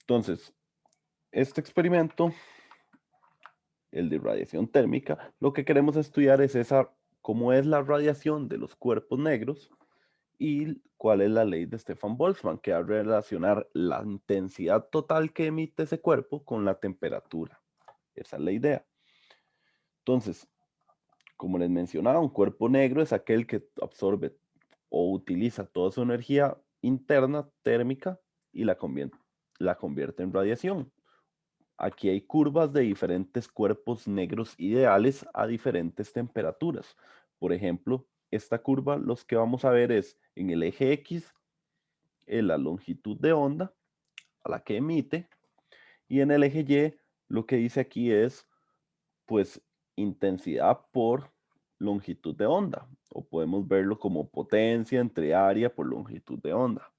Entonces, este experimento, el de radiación térmica, lo que queremos estudiar es cómo es la radiación de los cuerpos negros y cuál es la ley de Stefan Boltzmann, que va a relacionar la intensidad total que emite ese cuerpo con la temperatura. Esa es la idea. Entonces, como les mencionaba, un cuerpo negro es aquel que absorbe o utiliza toda su energía interna térmica y la convierte en radiación. Aquí hay curvas de diferentes cuerpos negros ideales a diferentes temperaturas. Por ejemplo, esta curva, los que vamos a ver es en el eje X, la longitud de onda a la que emite, y en el eje Y, lo que dice aquí es, pues, intensidad por longitud de onda, o podemos verlo como potencia entre área por longitud de onda.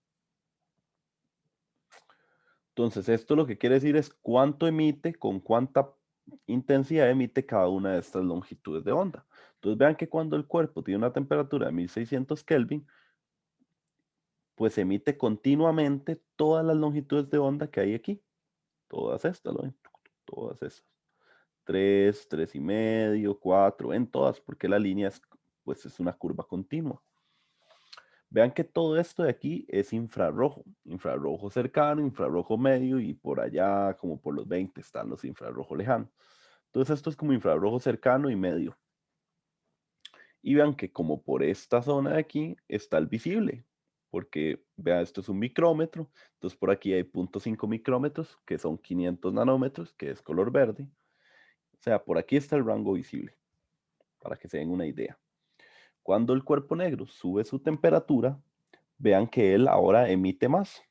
Entonces, esto lo que quiere decir es cuánto emite, con cuánta intensidad emite cada una de estas longitudes de onda. Entonces, vean que cuando el cuerpo tiene una temperatura de 1600 Kelvin, pues emite continuamente todas las longitudes de onda que hay aquí. Todas estas, ¿lo ven? Todas estas. 3, 3 y medio, 4, en todas, porque la línea es, pues es una curva continua. Vean que todo esto de aquí es infrarrojo cercano, infrarrojo medio y por allá como por los 20 están los infrarrojos lejanos. Entonces esto es como infrarrojo cercano y medio. Y vean que como por esta zona de aquí está el visible, porque vean, esto es un micrómetro, entonces por aquí hay 0.5 micrómetros, que son 500 nanómetros, que es color verde. O sea, por aquí está el rango visible, para que se den una idea. Cuando el cuerpo negro sube su temperatura, vean que él ahora emite más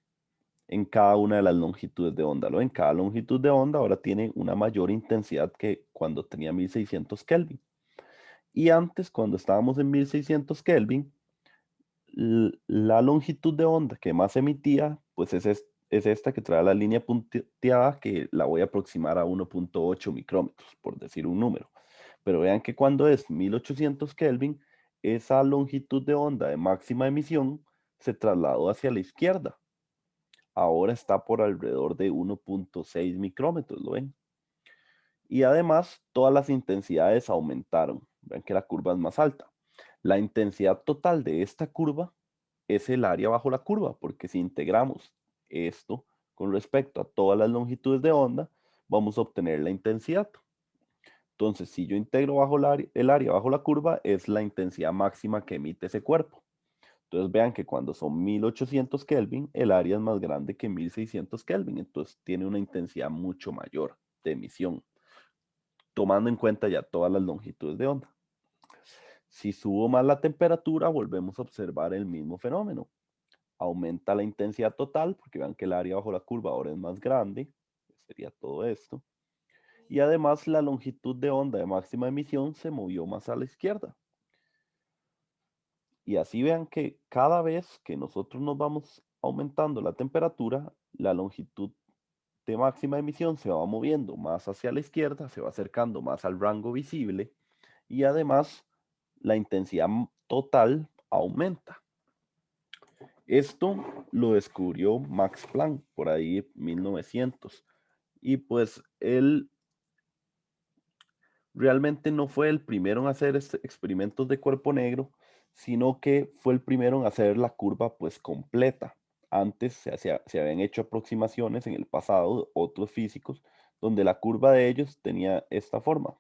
en cada una de las longitudes de onda. ¿Lo ven? Cada longitud de onda ahora tiene una mayor intensidad que cuando tenía 1600 Kelvin. Y antes, cuando estábamos en 1600 Kelvin, la longitud de onda que más emitía, pues es esta que trae la línea punteada, que la voy a aproximar a 1.8 micrómetros, por decir un número. Pero vean que cuando es 1800 Kelvin, esa longitud de onda de máxima emisión se trasladó hacia la izquierda. Ahora está por alrededor de 1.6 micrómetros, ¿lo ven? Y además, todas las intensidades aumentaron. Vean que la curva es más alta. La intensidad total de esta curva es el área bajo la curva, porque si integramos esto con respecto a todas las longitudes de onda, vamos a obtener la intensidad. Entonces, si yo integro bajo el área bajo la curva, es la intensidad máxima que emite ese cuerpo. Entonces vean que cuando son 1800 Kelvin, el área es más grande que 1600 Kelvin, entonces tiene una intensidad mucho mayor de emisión, tomando en cuenta ya todas las longitudes de onda. Si subo más la temperatura, volvemos a observar el mismo fenómeno. Aumenta la intensidad total, porque vean que el área bajo la curva ahora es más grande, sería todo esto. Y además la longitud de onda de máxima emisión se movió más a la izquierda. Y así vean que cada vez que nosotros nos vamos aumentando la temperatura, la longitud de máxima emisión se va moviendo más hacia la izquierda, se va acercando más al rango visible y además la intensidad total aumenta. Esto lo descubrió Max Planck por ahí 1900 y pues él realmente no fue el primero en hacer experimentos de cuerpo negro, sino que fue el primero en hacer la curva pues completa. Antes se habían hecho aproximaciones en el pasado, otros físicos, donde la curva de ellos tenía esta forma.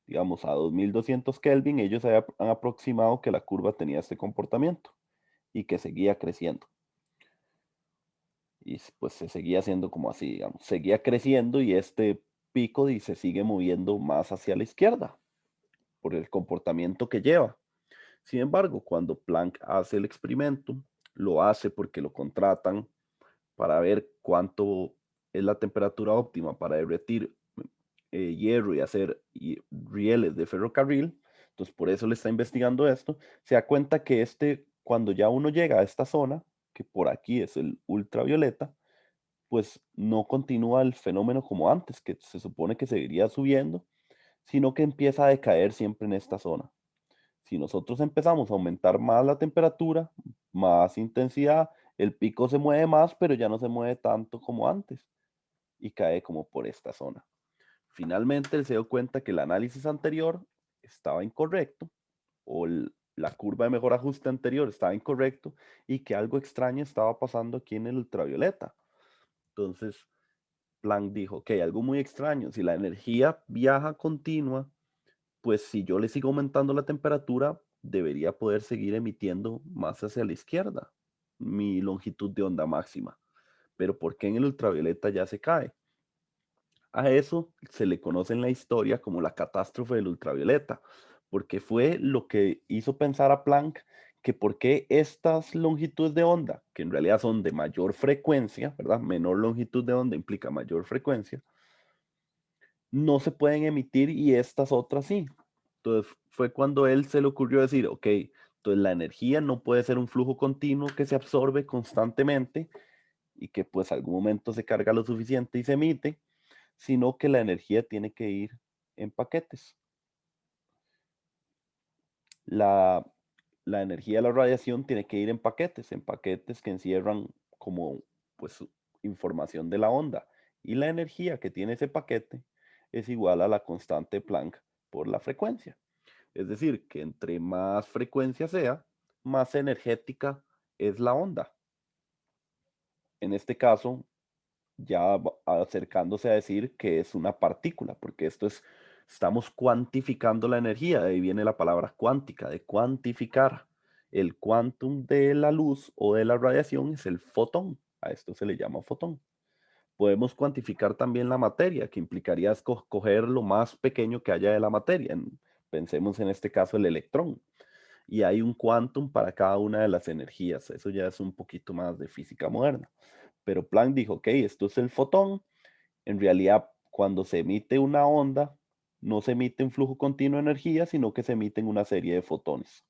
Digamos, a 2200 Kelvin, ellos han aproximado que la curva tenía este comportamiento y que seguía creciendo. Y pues se seguía haciendo como así, digamos, seguía creciendo y este pico se sigue moviendo más hacia la izquierda por el comportamiento que lleva. Sin embargo, cuando Planck hace el experimento, lo hace porque lo contratan para ver cuánto es la temperatura óptima para derretir hierro y hacer rieles de ferrocarril. Entonces, por eso le está investigando esto. Se da cuenta que cuando ya uno llega a esta zona, que por aquí es el ultravioleta, pues no continúa el fenómeno como antes, que se supone que seguiría subiendo, sino que empieza a decaer siempre en esta zona. Si nosotros empezamos a aumentar más la temperatura, más intensidad, el pico se mueve más, pero ya no se mueve tanto como antes y cae como por esta zona. Finalmente, él se dio cuenta que el análisis anterior estaba incorrecto o la curva de mejor ajuste anterior estaba incorrecto y que algo extraño estaba pasando aquí en el ultravioleta. Entonces, Planck dijo, ok, algo muy extraño, si la energía viaja continua, pues si yo le sigo aumentando la temperatura, debería poder seguir emitiendo más hacia la izquierda, mi longitud de onda máxima. Pero ¿por qué en el ultravioleta ya se cae? A eso se le conoce en la historia como la catástrofe del ultravioleta, porque fue lo que hizo pensar a Planck que por qué estas longitudes de onda, que en realidad son de mayor frecuencia, ¿verdad? Menor longitud de onda implica mayor frecuencia, no se pueden emitir y estas otras sí. Entonces fue cuando él se le ocurrió decir, ok, entonces la energía no puede ser un flujo continuo que se absorbe constantemente y que pues algún momento se carga lo suficiente y se emite, sino que la energía tiene que ir en paquetes. La, la energía de la radiación tiene que ir en paquetes que encierran como pues información de la onda. Y la energía que tiene ese paquete es igual a la constante de Planck por la frecuencia. Es decir, que entre más frecuencia sea, más energética es la onda. En este caso, ya acercándose a decir que es una partícula, porque esto es, estamos cuantificando la energía, de ahí viene la palabra cuántica, de cuantificar. El quantum de la luz o de la radiación es el fotón, a esto se le llama fotón. Podemos cuantificar también la materia, que implicaría escoger lo más pequeño que haya de la materia. Pensemos en este caso el electrón. Y hay un quantum para cada una de las energías. Eso ya es un poquito más de física moderna. Pero Planck dijo, ok, esto es el fotón. En realidad, cuando se emite una onda, no se emite un flujo continuo de energía, sino que se emiten una serie de fotones.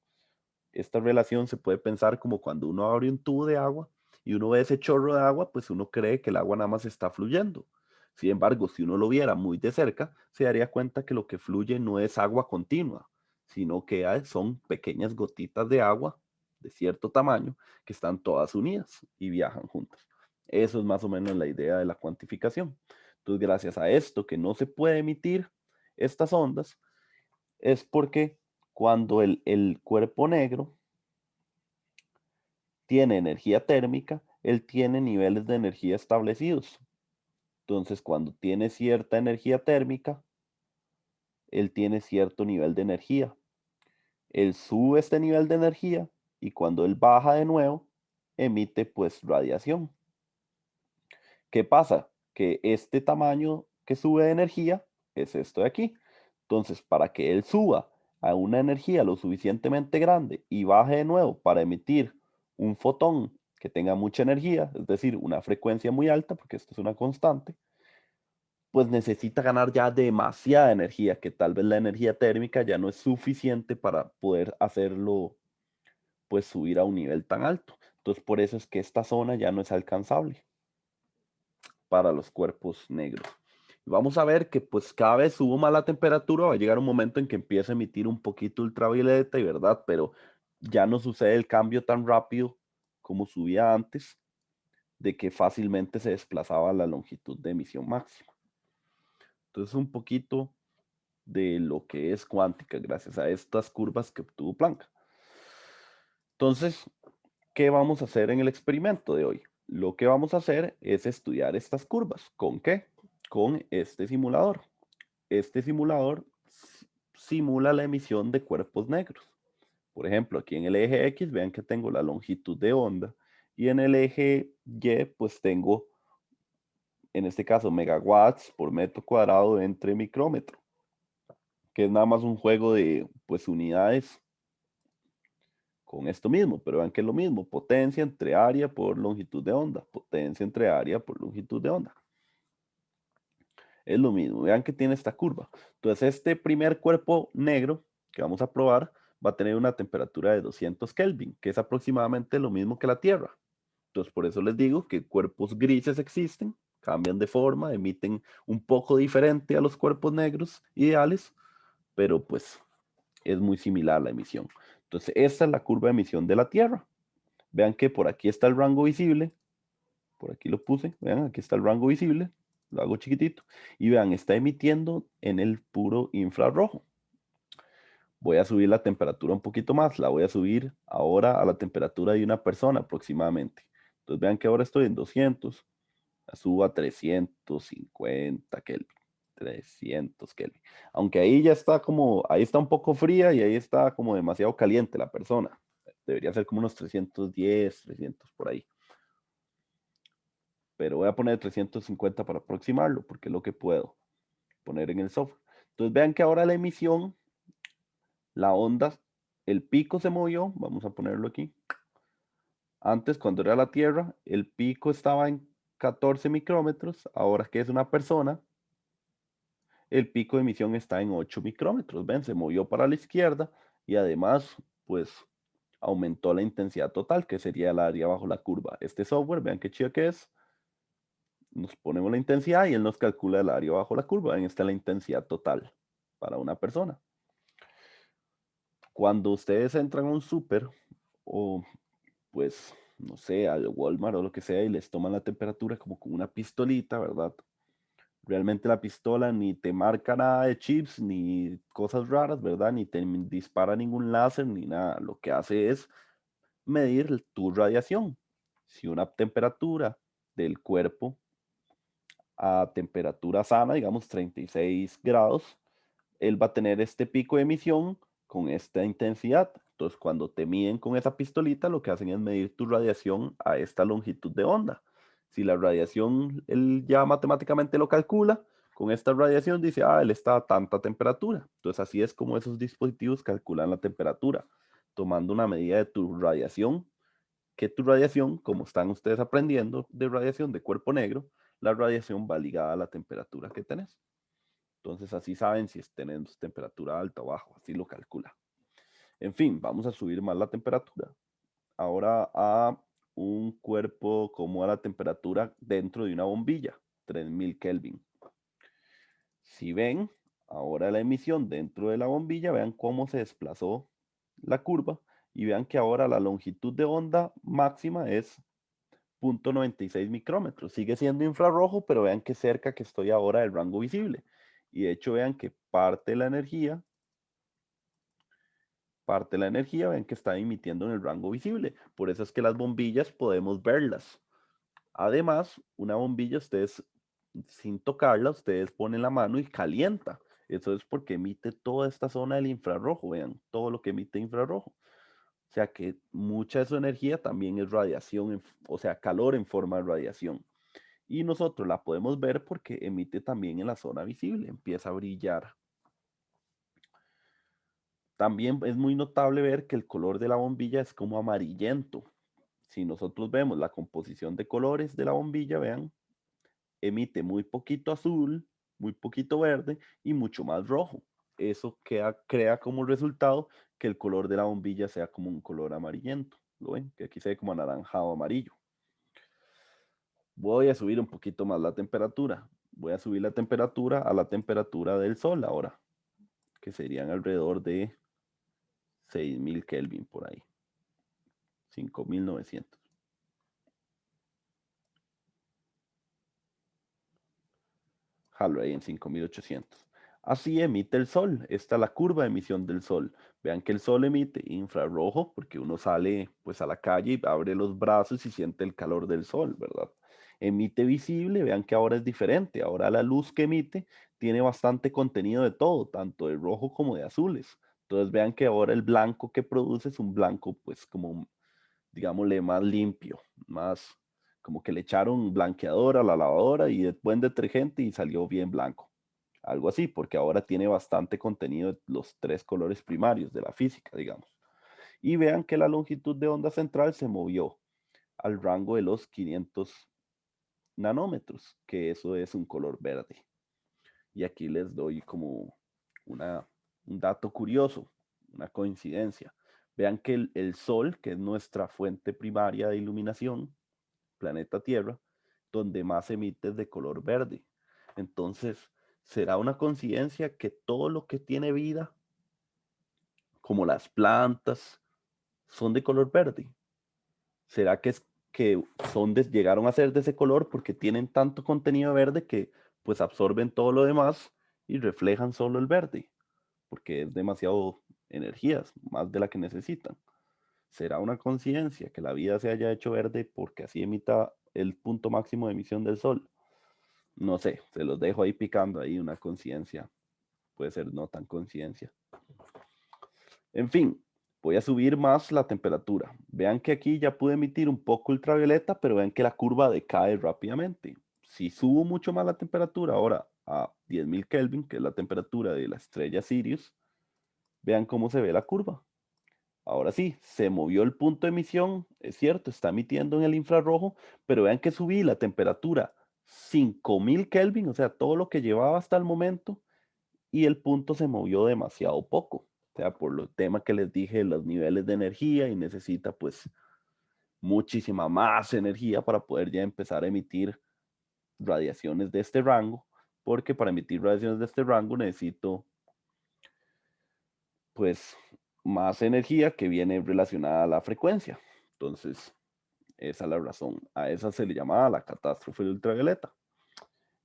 Esta relación se puede pensar como cuando uno abre un tubo de agua y uno ve ese chorro de agua, pues uno cree que el agua nada más está fluyendo. Sin embargo, si uno lo viera muy de cerca, se daría cuenta que lo que fluye no es agua continua, sino que son pequeñas gotitas de agua de cierto tamaño que están todas unidas y viajan juntas. Eso es más o menos la idea de la cuantificación. Entonces, gracias a esto que no se puede emitir estas ondas, es porque cuando el cuerpo negro tiene energía térmica, él tiene niveles de energía establecidos. Entonces, cuando tiene cierta energía térmica, él tiene cierto nivel de energía. Él sube este nivel de energía y cuando él baja de nuevo, emite pues radiación. ¿Qué pasa? Que este tamaño que sube de energía es esto de aquí. Entonces, para que él suba a una energía lo suficientemente grande y baje de nuevo para emitir un fotón que tenga mucha energía, es decir, una frecuencia muy alta, porque esto es una constante, pues necesita ganar ya demasiada energía, que tal vez la energía térmica ya no es suficiente para poder hacerlo, pues subir a un nivel tan alto. Entonces, por eso es que esta zona ya no es alcanzable para los cuerpos negros. Vamos a ver que pues cada vez subo más la temperatura, va a llegar un momento en que empieza a emitir un poquito ultravioleta y verdad, pero ya no sucede el cambio tan rápido como subía antes, de que fácilmente se desplazaba la longitud de emisión máxima. Entonces un poquito de lo que es cuántica gracias a estas curvas que obtuvo Planck. Entonces, ¿qué vamos a hacer en el experimento de hoy? Lo que vamos a hacer es estudiar estas curvas. ¿Con qué? Con este simulador. Este simulador simula la emisión de cuerpos negros. Por ejemplo, aquí en el eje X, vean que tengo la longitud de onda y en el eje Y, pues tengo, en este caso, megawatts por metro cuadrado entre micrómetro, que es nada más un juego de, pues, unidades con esto mismo, pero vean que es lo mismo, potencia entre área por longitud de onda, potencia entre área por longitud de onda. Es lo mismo, vean que tiene esta curva. Entonces, este primer cuerpo negro que vamos a probar va a tener una temperatura de 200 Kelvin, que es aproximadamente lo mismo que la Tierra. Entonces, por eso les digo que cuerpos grises existen, cambian de forma, emiten un poco diferente a los cuerpos negros ideales, pero pues es muy similar la emisión. Entonces, esta es la curva de emisión de la Tierra. Vean que por aquí está el rango visible, por aquí lo puse, vean, aquí está el rango visible, lo hago chiquitito, y vean, está emitiendo en el puro infrarrojo. Voy a subir la temperatura un poquito más, la voy a subir ahora a la temperatura de una persona aproximadamente. Entonces vean que ahora estoy en 200, la subo a 350 Kelvin, 300 Kelvin. Aunque ahí ya está como, ahí está un poco fría y ahí está como demasiado caliente la persona. Debería ser como unos 310, 300 por ahí. Pero voy a poner 350 para aproximarlo, porque es lo que puedo poner en el software. Entonces vean que ahora la emisión, la onda, el pico se movió, vamos a ponerlo aquí. Antes, cuando era la Tierra, el pico estaba en 14 micrómetros, ahora que es una persona, el pico de emisión está en 8 micrómetros. Ven, se movió para la izquierda y además, pues, aumentó la intensidad total, que sería el área bajo la curva. Este software, vean qué chido que es. Nos ponemos la intensidad y él nos calcula el área bajo la curva. Ven, esta es la intensidad total para una persona. Cuando ustedes entran a un súper o, pues, no sé, al Walmart o lo que sea y les toman la temperatura como con una pistolita, ¿verdad? Realmente la pistola ni te marca nada de chips, ni cosas raras, ¿verdad? Ni te dispara ningún láser, ni nada. Lo que hace es medir tu radiación. Si una temperatura del cuerpo a temperatura sana, digamos 36 grados, él va a tener este pico de emisión con esta intensidad. Entonces, cuando te miden con esa pistolita, lo que hacen es medir tu radiación a esta longitud de onda. Si la radiación, él ya matemáticamente lo calcula, con esta radiación dice, él está a tanta temperatura. Entonces, así es como esos dispositivos calculan la temperatura, tomando una medida de tu radiación, que tu radiación, como están ustedes aprendiendo de radiación de cuerpo negro, la radiación va ligada a la temperatura que tenés. Entonces así saben si tenemos temperatura alta o baja, así lo calcula. En fin, vamos a subir más la temperatura. Ahora a un cuerpo como a la temperatura dentro de una bombilla, 3000 Kelvin. Si ven, ahora la emisión dentro de la bombilla, vean cómo se desplazó la curva y vean que ahora la longitud de onda máxima es 0.96 micrómetros. Sigue siendo infrarrojo, pero vean que cerca que estoy ahora del rango visible. Y de hecho vean que parte de la energía, vean que está emitiendo en el rango visible. Por eso es que las bombillas podemos verlas. Además, una bombilla, ustedes, sin tocarla, ustedes ponen la mano y calienta. Eso es porque emite toda esta zona del infrarrojo. Vean, todo lo que emite infrarrojo. O sea que mucha de su energía también es radiación, o sea, calor en forma de radiación. Y nosotros la podemos ver porque emite también en la zona visible, empieza a brillar. También es muy notable ver que el color de la bombilla es como amarillento. Si nosotros vemos la composición de colores de la bombilla, vean, emite muy poquito azul, muy poquito verde y mucho más rojo. Eso crea como resultado que el color de la bombilla sea como un color amarillento. ¿Lo ven? Que aquí se ve como anaranjado amarillo. Voy a subir un poquito más la temperatura. Voy a subir la temperatura a la temperatura del sol ahora, que serían alrededor de 6000 Kelvin por ahí. 5900. Jalo ahí en 5800. Así emite el sol. Esta es la curva de emisión del sol. Vean que el sol emite infrarrojo porque uno sale pues a la calle y abre los brazos y siente el calor del sol, ¿verdad? Emite visible, vean que ahora es diferente. Ahora la luz que emite tiene bastante contenido de todo, tanto de rojo como de azules. Entonces vean que ahora el blanco que produce es un blanco pues como, digámosle, más limpio, más como que le echaron blanqueador a la lavadora y buen detergente y salió bien blanco. Algo así, porque ahora tiene bastante contenido de los tres colores primarios de la física, digamos. Y vean que la longitud de onda central se movió al rango de los 500 nanómetros, que eso es un color verde. Y aquí les doy como una, un dato curioso, una coincidencia. Vean que el Sol, que es nuestra fuente primaria de iluminación, planeta Tierra, donde más emite es de color verde. Entonces, será una coincidencia que todo lo que tiene vida, como las plantas, son de color verde. ¿Será que es que llegaron a ser de ese color porque tienen tanto contenido verde que pues absorben todo lo demás y reflejan solo el verde? Porque es demasiado energías, más de la que necesitan. ¿Será una coincidencia que la vida se haya hecho verde porque así emita el punto máximo de emisión del sol? No sé, se los dejo ahí picando ahí una coincidencia. Puede ser no tan coincidencia. En fin, voy a subir más la temperatura. Vean que aquí ya pude emitir un poco ultravioleta, pero vean que la curva decae rápidamente. Si subo mucho más la temperatura, ahora a 10.000 Kelvin, que es la temperatura de la estrella Sirius, vean cómo se ve la curva. Ahora sí, se movió el punto de emisión, es cierto, está emitiendo en el infrarrojo, pero vean que subí la temperatura 5.000 Kelvin, o sea, todo lo que llevaba hasta el momento, y el punto se movió demasiado poco. O sea, por los temas que les dije, los niveles de energía y necesita pues muchísima más energía para poder ya empezar a emitir radiaciones de este rango, porque para emitir radiaciones de este rango necesito pues más energía que viene relacionada a la frecuencia. Entonces, esa es la razón. A esa se le llamaba la catástrofe de ultravioleta.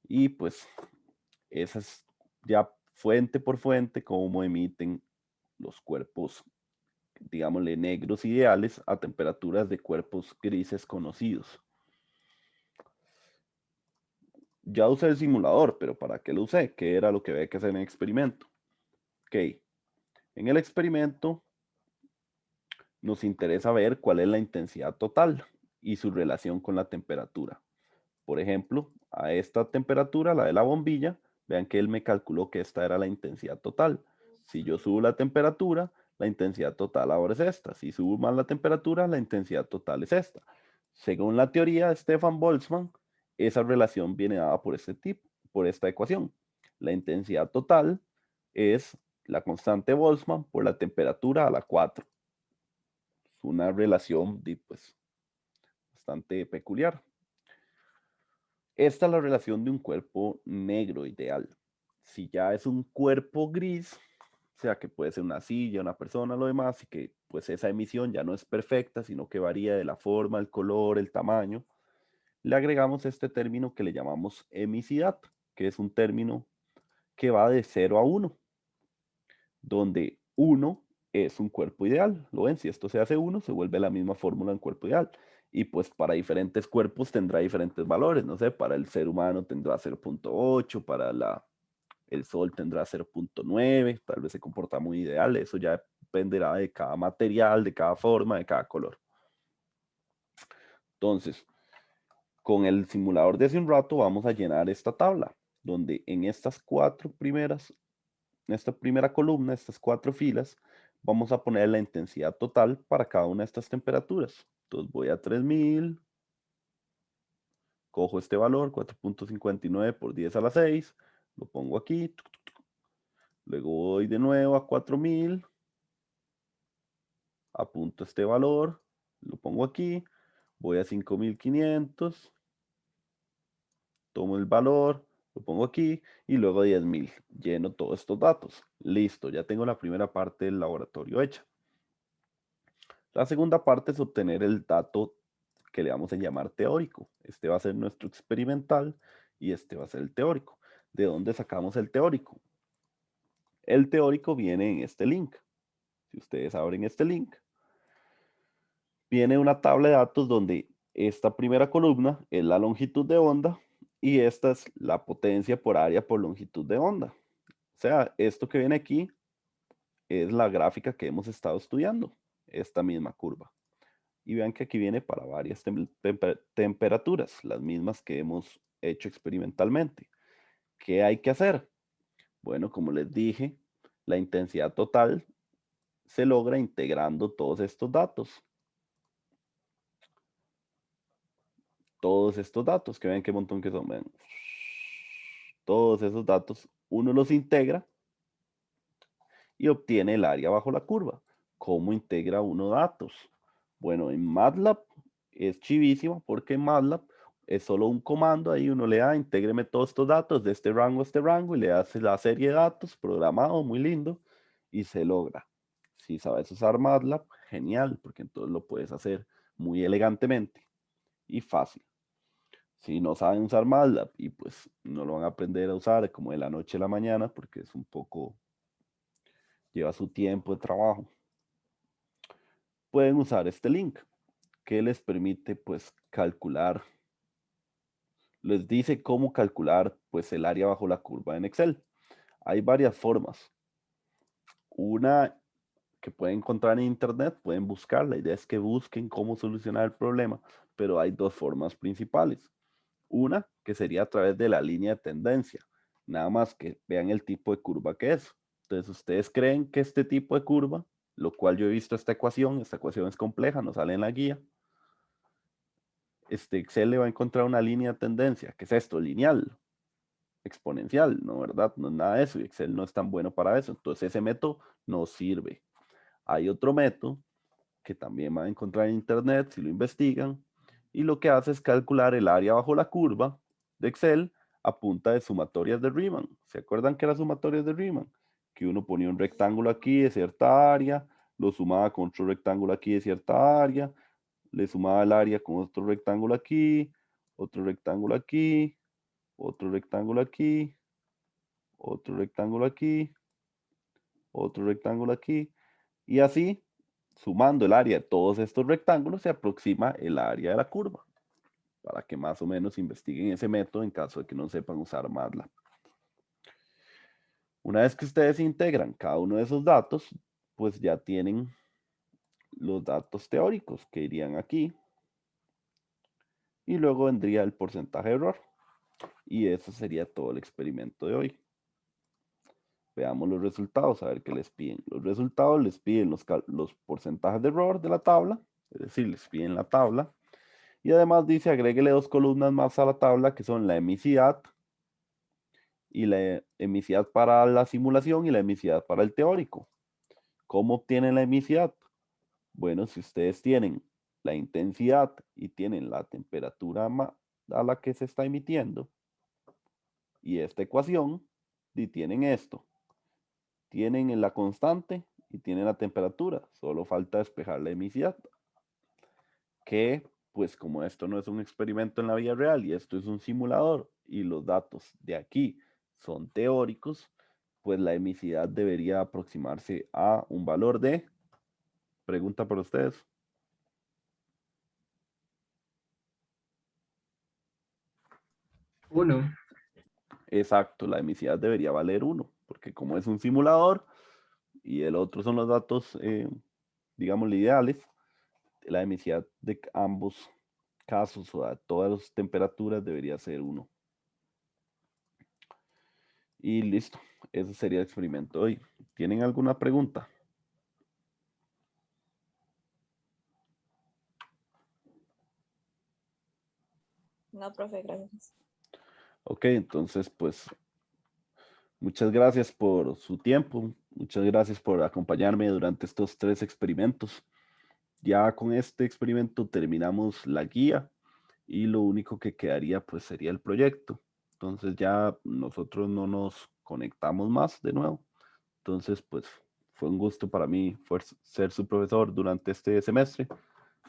Y pues esa es ya fuente por fuente cómo emiten los cuerpos, digámosle, negros ideales a temperaturas de cuerpos grises conocidos. Ya usé el simulador, pero ¿para qué lo usé? ¿Qué era lo que había que hacer en el experimento? Ok, en el experimento nos interesa ver cuál es la intensidad total y su relación con la temperatura. Por ejemplo, a esta temperatura, la de la bombilla, vean que él me calculó que esta era la intensidad total. Si yo subo la temperatura, la intensidad total ahora es esta. Si subo más la temperatura, la intensidad total es esta. Según la teoría de Stefan Boltzmann, esa relación viene dada por este tipo, por esta ecuación. La intensidad total es la constante Boltzmann por la temperatura a la 4. Es una relación pues, bastante peculiar. Esta es la relación de un cuerpo negro ideal. Si ya es un cuerpo gris, o sea que puede ser una silla, una persona, lo demás, y que pues esa emisión ya no es perfecta, sino que varía de la forma, el color, el tamaño, le agregamos este término que le llamamos emisidad, que es un término que va de 0 a 1, donde 1 es un cuerpo ideal. ¿Lo ven? Si esto se hace 1, se vuelve la misma fórmula en cuerpo ideal. Y pues para diferentes cuerpos tendrá diferentes valores. No sé, para el ser humano tendrá 0.8, para el Sol tendrá 0.9, tal vez se comporta muy ideal. Eso ya dependerá de cada material, de cada forma, de cada color. Entonces, con el simulador de hace un rato vamos a llenar esta tabla, donde en estas en esta primera columna, estas 4 filas, vamos a poner la intensidad total para cada una de estas temperaturas. Entonces voy a 3000, cojo este valor, 4.59 por 10 a la 6, lo pongo aquí, luego voy de nuevo a 4000, apunto este valor, lo pongo aquí, voy a 5500, tomo el valor, lo pongo aquí y luego 10.000. Lleno todos estos datos. Listo, ya tengo la primera parte del laboratorio hecha. La segunda parte es obtener el dato que le vamos a llamar teórico. Este va a ser nuestro experimental y este va a ser el teórico. ¿De dónde sacamos el teórico? El teórico viene en este link. Si ustedes abren este link, viene una tabla de datos donde esta primera columna es la longitud de onda y esta es la potencia por área por longitud de onda. O sea, esto que viene aquí es la gráfica que hemos estado estudiando, esta misma curva. Y vean que aquí viene para varias temperaturas, las mismas que hemos hecho experimentalmente. ¿Qué hay que hacer? Bueno, como les dije, la intensidad total se logra integrando todos estos datos. Todos estos datos, que vean qué montón que son. Vean. Todos esos datos, uno los integra y obtiene el área bajo la curva. ¿Cómo integra uno datos? Bueno, en MATLAB es chivísimo porque en MATLAB es solo un comando, ahí uno le da, intégreme todos estos datos de este rango a este rango y le hace la serie de datos programado, muy lindo, y se logra. Si sabes usar MATLAB, genial, porque entonces lo puedes hacer muy elegantemente y fácil. Si no saben usar MATLAB y pues no lo van a aprender a usar como de la noche a la mañana porque es un poco, lleva su tiempo de trabajo, pueden usar este link que les permite pues calcular, les dice cómo calcular pues el área bajo la curva en Excel. Hay varias formas. Una que pueden encontrar en internet, pueden buscar, la idea es que busquen cómo solucionar el problema, pero hay dos formas principales. Una que sería a través de la línea de tendencia, nada más que vean el tipo de curva que es. Entonces ustedes creen que este tipo de curva, lo cual yo he visto esta ecuación es compleja, no sale en la guía. Excel le va a encontrar una línea de tendencia, que es esto, lineal, exponencial, ¿no? ¿Verdad? No es nada de eso y Excel no es tan bueno para eso. Entonces ese método no sirve. Hay otro método que también van a encontrar en internet si lo investigan y lo que hace es calcular el área bajo la curva de Excel a punta de sumatorias de Riemann. ¿Se acuerdan que eran sumatorias de Riemann? Que uno ponía un rectángulo aquí de cierta área, lo sumaba con otro rectángulo aquí de cierta área, le sumaba el área con otro rectángulo aquí, otro rectángulo aquí, otro rectángulo aquí, otro rectángulo aquí, otro rectángulo aquí, y así, sumando el área de todos estos rectángulos, se aproxima el área de la curva, para que más o menos investiguen ese método en caso de que no sepan usar MATLAB. Una vez que ustedes integran cada uno de esos datos, pues ya tienen los datos teóricos que irían aquí, y luego vendría el porcentaje de error. Y eso sería todo el experimento de hoy. Veamos los resultados, a ver qué les piden. Los resultados les piden los porcentajes de error de la tabla, es decir, les piden la tabla. Y además dice, agréguele dos columnas más a la tabla que son la emisidad y la emisidad para la simulación y la emisidad para el teórico. ¿Cómo obtienen la emisidad? Bueno, si ustedes tienen la intensidad y tienen la temperatura a la que se está emitiendo y esta ecuación, y tienen esto. Tienen la constante y tienen la temperatura. Solo falta despejar la emisidad. Que, pues como esto no es un experimento en la vida real y esto es un simulador y los datos de aquí son teóricos, pues la emisidad debería aproximarse a un valor de, pregunta para ustedes. Uno. Exacto, la emisidad debería valer 1, porque como es un simulador y el otro son los datos, digamos, ideales, la emisidad de ambos casos o a todas las temperaturas debería ser 1. Y listo, ese sería el experimento de hoy. ¿Tienen alguna pregunta? No, profe, gracias. Ok, entonces pues muchas gracias por su tiempo, muchas gracias por acompañarme durante estos 3 experimentos. Ya con este experimento terminamos la guía y lo único que quedaría pues sería el proyecto. Entonces ya nosotros no nos conectamos más de nuevo. Entonces pues fue un gusto para mí ser su profesor durante este semestre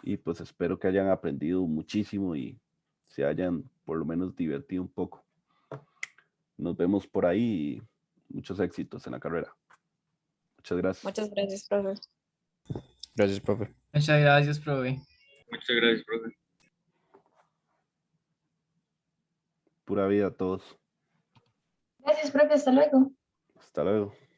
y pues espero que hayan aprendido muchísimo y se hayan por lo menos divertido un poco. Nos vemos por ahí y muchos éxitos en la carrera. Muchas gracias. Muchas gracias, profe. Gracias, profe. Muchas gracias, profe. Muchas gracias, profe. Pura vida a todos. Gracias, profe. Hasta luego. Hasta luego.